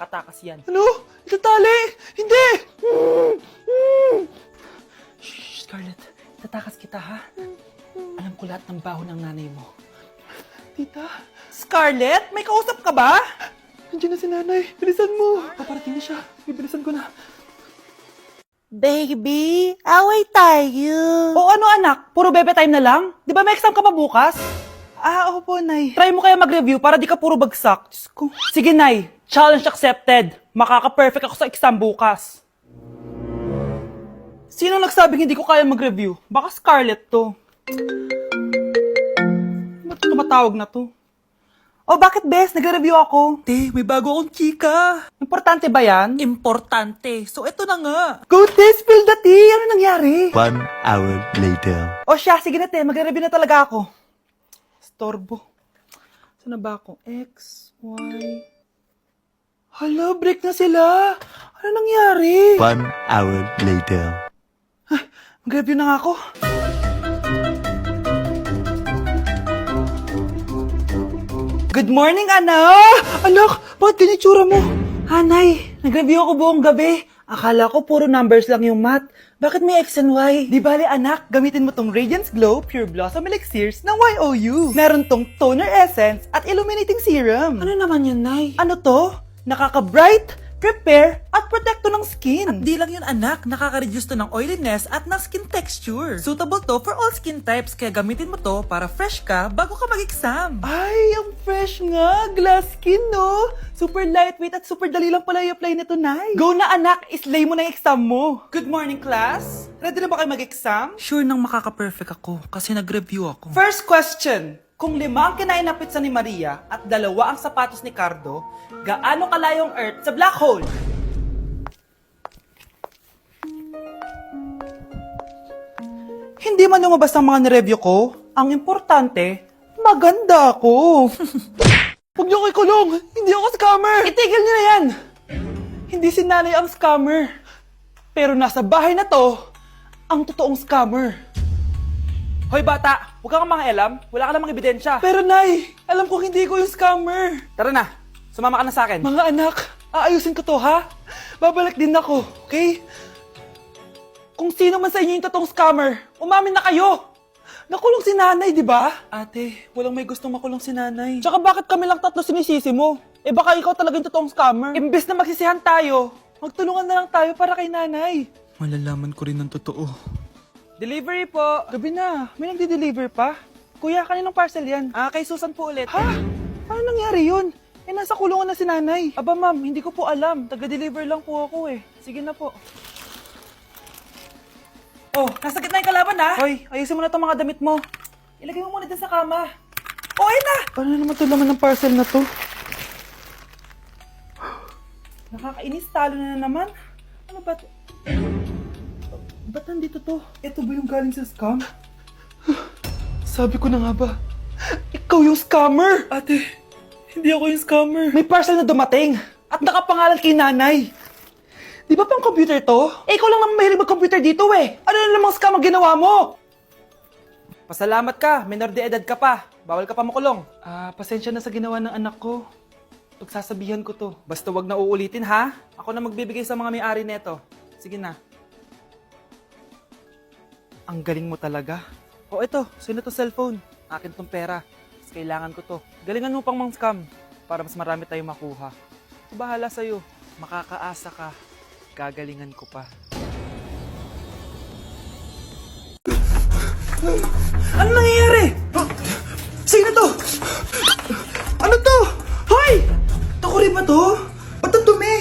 Katakas yan. Ano? Itatali! Hindi! Shh, Scarlett. Tatakas kita, ha? Alam ko lahat ng baho ng nanay mo. Tita, Scarlett, may kausap ka ba? nandiyan na si nanay. Bilisan mo. Paparating na siya. Bibilisan ko na. Baby, away tayo. O ano anak, puro bebe time na lang? Di ba may exam ka pa bukas? Oo po, Nay. Try mo kaya mag-review para di ka puro bagsak. Diyos ko. Sige, Nay. Challenge accepted. Makaka-perfect ako sa exam bukas. Sino nagsabing hindi ko kaya mag-review? Baka Scarlett to. Ba't tumatawag na to? Oh, bakit, Bes? Nag-review ako. Te, may bago akong chika. Importante ba yan? Importante. So, eto na nga. Go, Te! Spill the tea! Ano nangyari? 1 hour later. O siya, sige na, Te. Mag-review na talaga ako. Storbo. Saan na ba ako? X, Y... Hala, break na sila. Ano nangyari? 1 hour later. Mag-review na nga ako. Good morning, anak! Anak, bakit ganyan tsura mo? Hanay, nag-review ako buong gabi. Akala ko puro numbers lang yung math. Bakit may X and Y? Di bale, anak, gamitin mo tong Radiance Glow Pure Blossom Elixirs ng YOU. Meron tong toner essence at illuminating serum. Ano naman yun, Nay? Ano to? Nakaka-bright, prepare, at protekto ng skin. At di lang yun, anak. Nakaka-reduce to ng oiliness at ng skin texture. Suitable to for all skin types, kaya gamitin mo to para fresh ka bago ka mag-exam. Ay, ang fresh nga. Glass skin, no? Super lightweight at super dali lang pala i-apply nito, Nay. Go na, anak. Islay mo na yung exam mo. Good morning, class. Ready na ba kayo mag-exam? Sure nang makaka-perfect ako kasi nag-review ako. First question. Kung 5 ang kinain na pizza ni Maria at 2 ang sapatos ni Cardo, gaano kalayong Earth sa black hole? Hindi man lumabas ang mga nireview ko. Ang importante, maganda ako. Huwag niyo ko ikulong! Hindi ako scammer! Itigil niyo na yan! Hindi si nanay ang scammer. Pero nasa bahay na to, ang totoong scammer. Hoy bata, huwag kang mangialam. Wala ka namang ebidensya. Pero nay, alam ko hindi ko yung scammer. Tara na, sumama ka na sa akin. Mga anak, aayusin ko to ha. Babalik din ako, okay? Kung sino man sa inyo yung totoong scammer, umamin na kayo. Nakulong si nanay, di ba? Ate, walang may gustong makulong si nanay. Tsaka bakit kami lang tatlo sinisisi mo? Eh baka ikaw talaga yung totoong scammer. Imbes na magsisihan tayo, magtulungan na lang tayo para kay nanay. Malalaman ko rin ng totoo. Delivery po. Gabi na. May nagde-deliver pa? Kuya, kaninong parcel yan? Kay Susan po ulit. Ha? Paano nangyari yun? Eh, nasa kulungan na si nanay. Aba ma'am, hindi ko po alam. Taga-deliver lang po ako eh. Sige na po. Oh, nasa gitna yung kalaban ha? Hoy, ayusin mo na itong mga damit mo. Ilagay mo muna dyan sa kama. Oh, ayun na! Paano naman ito laman ng parcel na to? Nakakainis, talo na naman. Ano ba ito? Ba't nandito to? Ito ba yung galing sa scam? Sabi ko na nga ba, ikaw yung scammer! Ate, hindi ako yung scammer. May parcel na dumating at nakapangalan kay nanay. Di ba pang computer to? Eh, ikaw lang naman mahilig mag-computer dito eh. Ano na namang scam ang ginawa mo? Pasalamat ka, minor de edad ka pa. Bawal ka pa makulong. Pasensya na sa ginawa ng anak ko. Pagsasabihan ko to. Basta wag na uulitin ha. Ako na magbibigay sa mga may-ari neto. Sige na. Ang galing mo talaga. O ito, sino to cellphone? Akin tong pera. Mas kailangan ko to. Galingan mo pang mang scam para mas marami tayong makuha. Bahala sa'yo. Makakaasa ka. Gagalingan ko pa. Ano nangyayari? Sino to? Ano to? Hoy! Takuri ba to? Ba't ang dumi?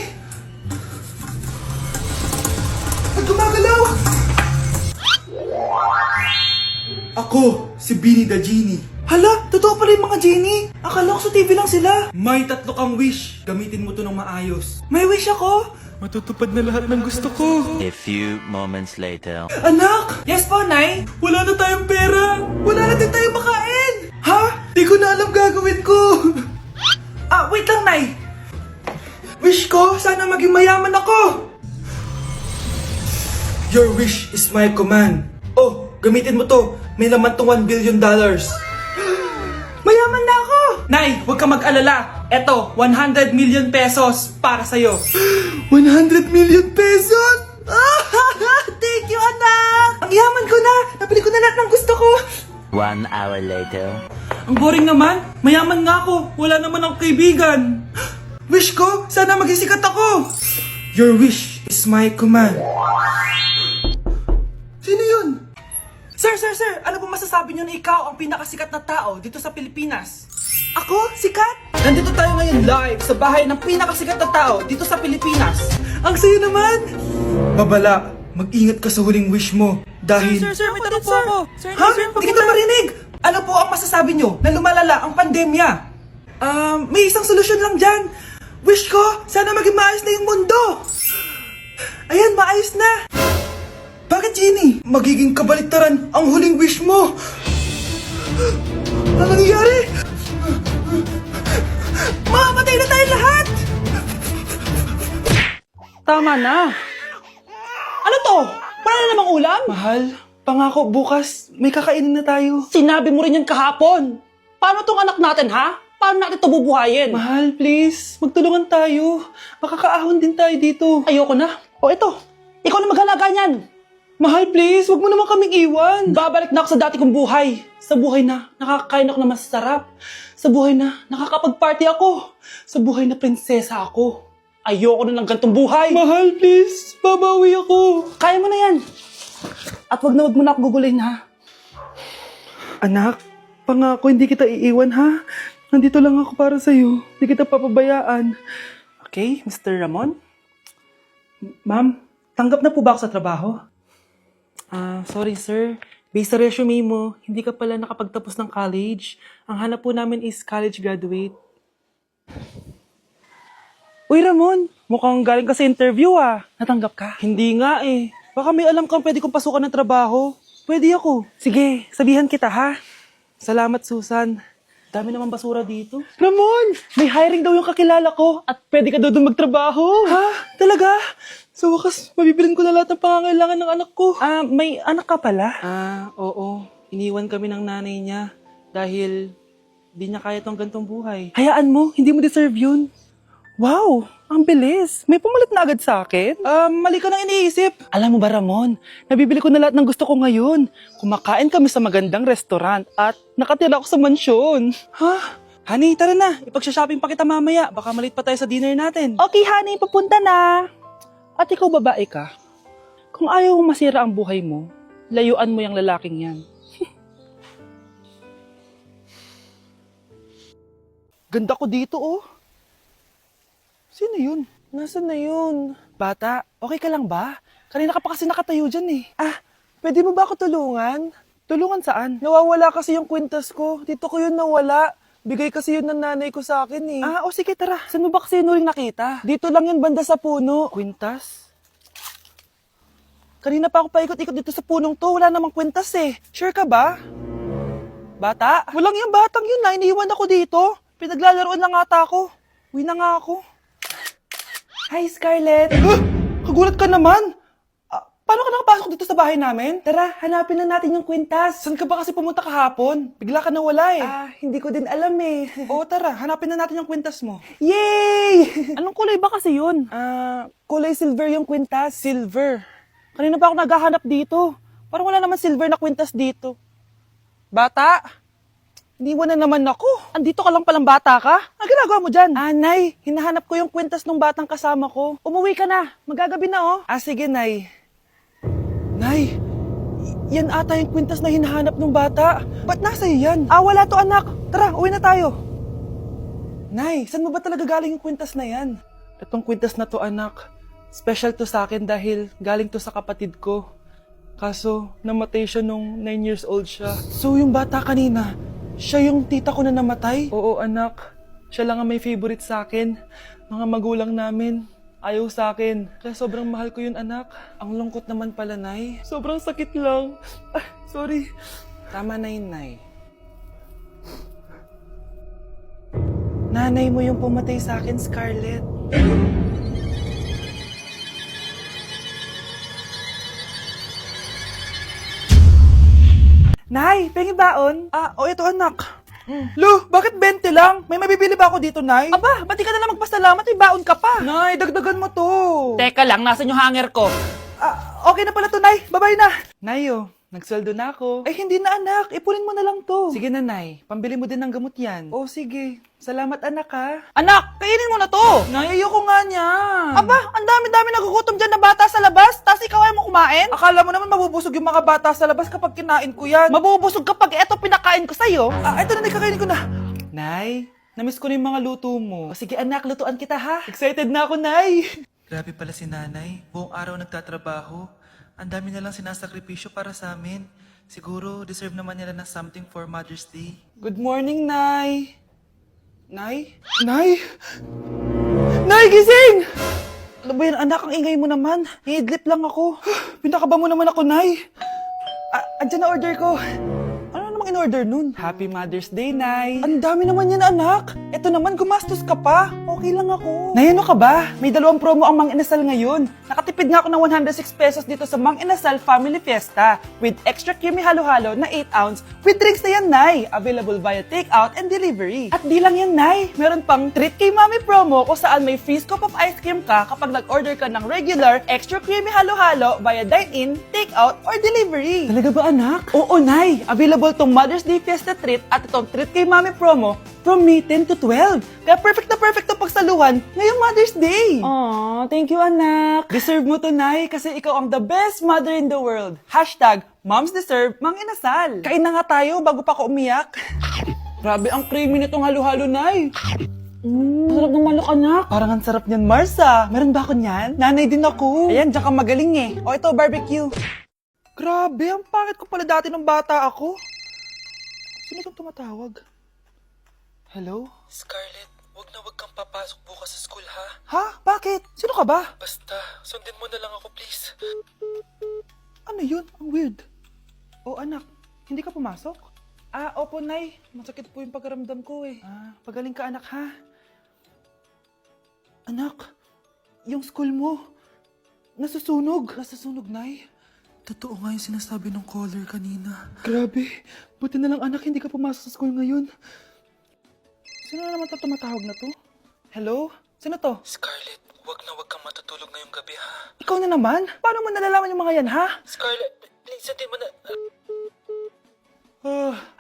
Ba't gumagalaw? Ako, si Beanie the Genie. Hala, totoo pala yung mga genie. Akala ko sa TV lang sila. May 3 kang wish. Gamitin mo to ng maayos. May wish ako? Matutupad na lahat ng gusto ko. A few moments later. Anak! Yes po, Nay? Wala na tayong pera. Wala na din tayong makain. Ha? Di ko na alam gagawin ko. Wait lang, Nay. Wish ko, sana maging mayaman ako. Your wish is my command. Oh, gamitin mo to. May laman tong $1 billion. Mayaman na ako! Nay, huwag ka mag-alala. Eto, 100 million pesos para sa'yo. 100 million pesos? Thank you, anak! Ang yaman ko na! Nabili ko na lahat ng gusto ko! 1 hour later. Ang boring naman. Mayaman nga ako. Wala naman akong kaibigan. Wish ko, sana maging sikat ako! Your wish is my command. Sino yun? Sir! Ano po masasabi niyo na ikaw ang pinakasikat na tao dito sa Pilipinas? Ako? Sikat? Nandito tayo ngayon live sa bahay ng pinakasikat na tao dito sa Pilipinas. Ang sayo naman! Babala, mag-ingat ka sa huling wish mo. Dahil... Sir, may tanong po ako. Sir, Ha? Hindi kita marinig! Ano po ang masasabi nyo na lumalala ang pandemya? May isang solusyon lang dyan. Wish ko, sana maging maayos na yung mundo. Ayan, maayos na. Bakit, Jenny? Magiging kabaliktaran ang huling wish mo. Ano nangyayari? Mamamatay na tayo lahat! Tama na. Ano to? Wala na namang ulam? Mahal, pangako bukas may kakainin na tayo. Sinabi mo rin yan kahapon. Paano tong anak natin, ha? Paano natin ito bubuhayin? Mahal, please, magtulungan tayo. Makakaahon din tayo dito. Ayoko na. O ito, ikaw na maghalaga niyan. Mahal, please, wag mo naman kaming iwan. Babalik na ako sa dati kong buhay. Sa buhay na nakakakain ako na masarap. Sa buhay na nakakapag-party ako. Sa buhay na prinsesa ako. Ayoko na ng gantong buhay. Mahal, please, babawi ako. Kaya mo na yan. At wag mo na ako gugulin, ha? Anak, pangako hindi kita iiwan, ha? Nandito lang ako para sa'yo. Hindi kita papabayaan. Okay, Mr. Ramon? Ma'am, tanggap na po ba ako sa trabaho? Sorry sir. Based sa resume mo, hindi ka pala nakapagtapos ng college. Ang hanap po namin is college graduate. Uy Ramon, mukhang galing ka sa interview Natanggap ka? Hindi nga eh. Baka may alam kang pwede kong pasukan ng trabaho. Pwede ako. Sige, sabihan kita ha. Salamat Susan. Dami naman basura dito. Ramon, may hiring daw yung kakilala ko at pwede ka daw doon magtrabaho. Ha? Talaga? Sa wakas, mabibilin ko na lahat ng pangangailangan ng anak ko. May anak ka pala? Oo. Iniwan kami ng nanay niya dahil di niya kaya tong gantong buhay. Hayaan mo, hindi mo deserve yun. Wow, ang bilis. May pumalit na agad sa akin? Mali ka nang iniisip. Alam mo ba Ramon, nabibili ko na lahat ng gusto ko ngayon. Kumakain kami sa magandang restaurant at nakatira ako sa mansyon. Ha? Honey, tara na. Ipag-shopping pa kita mamaya. Baka malit pa tayo sa dinner natin. Okay, honey, papunta na. At ikaw babae ka, kung ayaw mong masira ang buhay mo, layuan mo yung lalaking yan. Ganda ko dito Sino yun? Nasaan na yun? Bata, okay ka lang ba? Kanina ka pa kasi nakatayo dyan pwede mo ba ako tulungan? Tulungan saan? Nawawala kasi yung kwintas ko. Dito ko yun nawala. Bigay kasi yun ng nanay ko sa akin sige tara. Saan mo ba kasi yun uling nakita? Dito lang yun banda sa puno. Kwintas? Kanina pa ako paikot-ikot dito sa punong to. Wala namang kwintas Sure ka ba? Bata? Walang yung batang yun iniwan ako dito. Pinaglalaroan lang ata ako. Uwi na nga ako. Hi, Scarlett. Kagulat ka naman. Paano ka nakapasok dito sa bahay namin? Tara, hanapin na natin yung kwintas. Saan ka ba kasi pumunta kahapon? Bigla ka nawala hindi ko din alam Oo, tara, hanapin na natin yung kwintas mo. Yay! Anong kulay ba kasi yun? Kulay silver yung kwintas. Silver? Kanina pa ako naghahanap dito. Parang wala naman silver na kwintas dito. Bata! Iniwan na naman ako. Andito ka lang palang bata ka? Ang ginagawa mo dyan? Nay, hinahanap ko yung kwintas ng batang kasama ko. Umuwi ka na. Magagabi na sige, Nay. Nay, yan ata yung kwintas na hinahanap ng bata. Ba't nasa iyo yan? Wala to anak. Tara, uwi na tayo. Nay, saan mo ba talaga galing yung kwintas na yan? Itong kwintas na to anak, special to sa akin dahil galing to sa kapatid ko. Kaso, namatay siya nung 9 years old siya. So yung bata kanina, siya yung tita ko na namatay? Oo anak, siya lang ang may favorite sa akin. Mga magulang namin. Ayaw sa akin. Kaya sobrang mahal ko yun, anak. Ang lungkot naman pala, Nay. Sobrang sakit lang. Sorry. Tama na yun, Nay. Nanay mo yung pumatay sa akin, Scarlett. Nay, pengi baon? Ito anak. Lu, bakit 20 lang? May mabibili ba ako dito, Nay? Aba, ba't di ka na lang magpasalamat? May baon ka pa. Nay, dagdagan mo to. Teka lang, nasan yung hanger ko? Okay na pala to, Nay. Bye-bye na. Nayo, nagsweldo na ako. Ay, hindi na, anak. Ipunin mo na lang to. Sige na, Nay. Pambili mo din ng gamot yan. Oh, sige. Salamat, anak, ha. Anak, kainin mo na to. Nay, ayoko nga niyan. Aba, ang dami-dami nagugutom dyan na bata sa labas, tas ikaw ay mo kumain? Akala mo naman mabubusog yung mga bata sa labas kapag kinain ko yan. Mabubusog kapag eto pinakain ko sa'yo. Eto na, kakainin ko na. Nay, namiss ko na yung mga luto mo. O sige, anak, lutuan kita, ha. Excited na ako, Nay. Grabe pala si nanay. Buong araw nagtatrabaho. Ang dami na lang sinasakripisyo para sa amin. Siguro, deserve naman nila ng something for Mother's Day. Good morning, Nay. Nay? Nay? Nay, gising! Ano ba yan, anak? Ang ingay mo naman. Iidlip lang ako. Pinakaba mo naman ako, Nay. Andyan na order ko. Ano namang in-order nun? Happy Mother's Day, Nay. Ang dami naman yan, anak. Ito naman, gumastos ka pa. Okay lang ako. Nay, ano ka ba? May 2 promo ang Mang Inasal ngayon. Nakatipid nga ako ng 106 pesos dito sa Mang Inasal Family Fiesta with extra creamy halo-halo na 8 ounce with drinks na yan, Nay. Available via takeout and delivery. At di lang yan, Nay. Meron pang Treat kay Mami promo kung saan may free scoop of ice cream ka kapag nag-order ka ng regular extra creamy halo-halo via dine-in, takeout, or delivery. Talaga ba, anak? Oo, Nay. Available tong Mother's Day Fiesta Treat at itong Treat kay Mami promo from May 10 to 12. Kaya perfect na perfect to pagsaluhan ngayong Mother's Day. Aw, thank you, anak. Deserve mo to, Nay, kasi ikaw ang the best mother in the world. Hashtag, Moms Deserve Mang Inasal. Kain na nga tayo bago pa ako umiyak. Grabe ang creamy nitong halo-halo, Nay. Sarap ng manok, anak. Parang ang sarap niyan, Marsa. Meron ba ako niyan? Nanay din ako. Ayan, diyan ka magaling eh. O ito, barbecue. Grabe, ang pangit ko pala dati nung bata ako. Sino itong tumatawag? Hello? Scarlett, wag na wag kang papasok bukas sa school, ha? Ha? Bakit? Sino ka ba? Basta, sundin mo na lang ako, please. Ano yun? Ang weird. Oh, anak, hindi ka pumasok? Opo, Nay. Masakit po yung pagkaramdam ko eh. Pagaling ka, anak, ha? Anak, yung school mo, nasusunog. Nasusunog, Nay? Totoo nga yung sinasabi ng caller kanina. Grabe. Buti na lang, anak, hindi ka pumasok sa school ngayon. Sino na naman tumatawag na to? Hello? Sino to? Scarlett, wag na wag kang matutulog ngayong gabi, ha? Ikaw na naman? Paano mo nalalaman yung mga yan, ha? Scarlett, please, sundin mo na...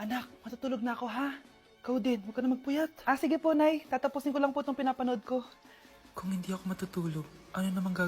Anak, matutulog na ako, ha? Ikaw din, huwag ka na magpuyat. Sige po, Nay. Tatapusin ko lang po itong pinapanood ko. Kung hindi ako matutulog, ano namang gagawin?